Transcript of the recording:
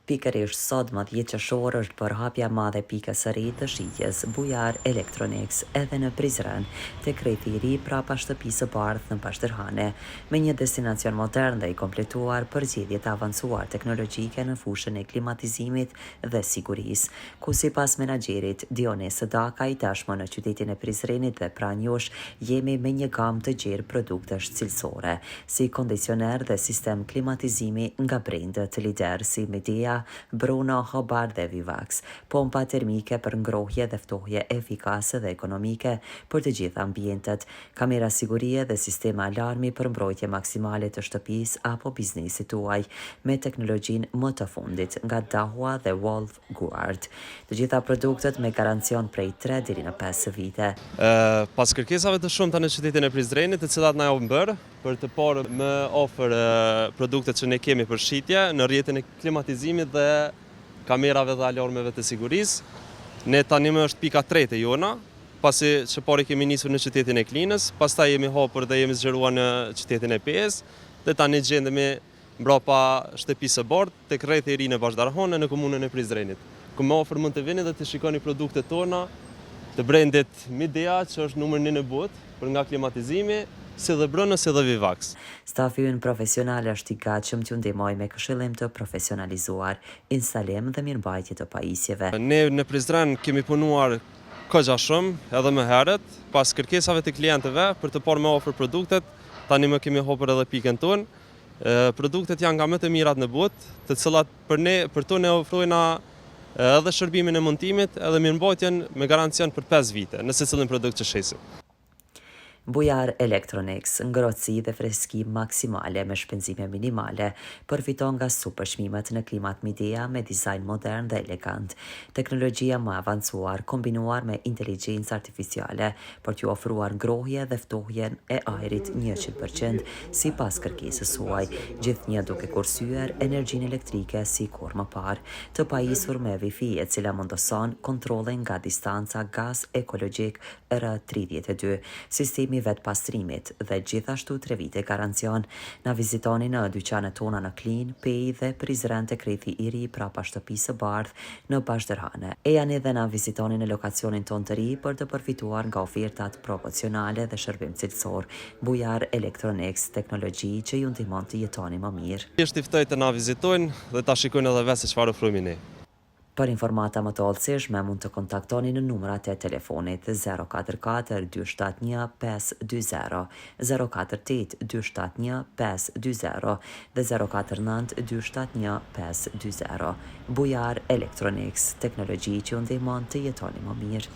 Pikërisht sot më 10 qershor është bërë hapja e madhe pikës së ri të shitjes Bujar Electronics edhe në Prizren, tek rrethi i ri prapa shtëpisë së bardhë në Bashtërhane, me një destinacion modern dhe i kompletuar për zgjedhje të avancuar teknologjike në fushën e klimatizimit dhe sigurisë, ku sipas menaxherit Dionis Dakaj tashmë në qytetin e Prizrenit dhe pranë jush jemi me një gamë të gjerë produktesh cilësore, si kondicioner dhe sistem klimatizimi nga brendët lider si Midea, Bruno, Hobart dhe Vivax, pompa termike për ngrohje dhe ftohje efikase dhe ekonomike për të gjitha ambientet, kamera sigurie dhe sistema alarmi për mbrojtje maksimale të shtëpisë apo biznesit tuaj, me teknologjinë më të fundit nga Dahua dhe Wolf Guard. Të gjitha produktet me garancion prej 3 deri në 5 vite. Pas kërkesave të shumta në qytetin e Prizrenit, të cilat na janë bërë për të parë më ofër produktet që ne kemi për shitje në rrjetin e klimatizimit dhe kamerave dhe alarmeve të sigurisë. Ne tani më është pika 3 e jona, pasi që pari kemi nisur në qytetin e Klinës, pastaj jemi hapur dhe jemi zgjeruar në qytetin e Pesë, dhe tani gjendemi mbrapa shtëpisë së bardhë tek rrethi i ri në Bashtërhane në komunën e Prizrenit, ku më ofër mund të vini dhe të shikoni produktet tona të brendit Midea, që është numër 1 në botë për nga klimatizimi, si dhe Bruno, si dhe Vivax. Stafi ynë profesional është i gatshëm t'ju ndihmojë me këshillim të profesionalizuar, instalim dhe mirëmbajtje të pajisjeve. Ne në Prizren kemi punuar kogja shumë, edhe më herët, pas kërkesave të klientëve për të parë me ofër produktet, tani më kemi hapur edhe pikën tonë. Produktet janë nga më të mirat në botë, të cilat për to ne ofrojna edhe shërbimin e montimit, edhe mirëmbajtjen me garancion për 5 vite, në secilin produkt që shesim. Bujar Electronics, ngrohtësi dhe freski maksimale me shpenzime minimale, përfiton nga super çmimet në klimat Midea me dizajn modern dhe elegant. Teknologjia më avancuar kombinuar me inteligjencë artificiale për t'ju ofruar ngrohje dhe ftohjen e ajrit 100% sipas kërkesës suaj, gjithnjë duke kursyer energjinë elektrike si kur më parë, të pajisur me Wi-Fi e cila mundoson kontrollin nga distanca gaz ekologjik R32, sistemi vetë pastrimit dhe gjithashtu 3 vite garancion. Na vizitoni në dyqanet tona në Klin, Pej dhe Prizren tek rrethi i ri prapa shtëpisë së bardhë në Bashtërhane. E janë edhe na vizitoni në lokacionin ton të ri për të përfituar nga ofertat proporcionale dhe shërbim cilësor. Bujar Electronics, teknologji që ju ndihmon të jetoni më mirë. Thjesht i ftoj të na vizitojnë dhe ta shikojnë edhe vetë se çfarë ofrojmë ne. Për informata më të hollësishme mund të kontaktoni në numrat e telefonit 044 271 520, 048 271 520 dhe 049 271 520. Bujar Electronics, teknologji që ju ndihmon të jetoni më mirë.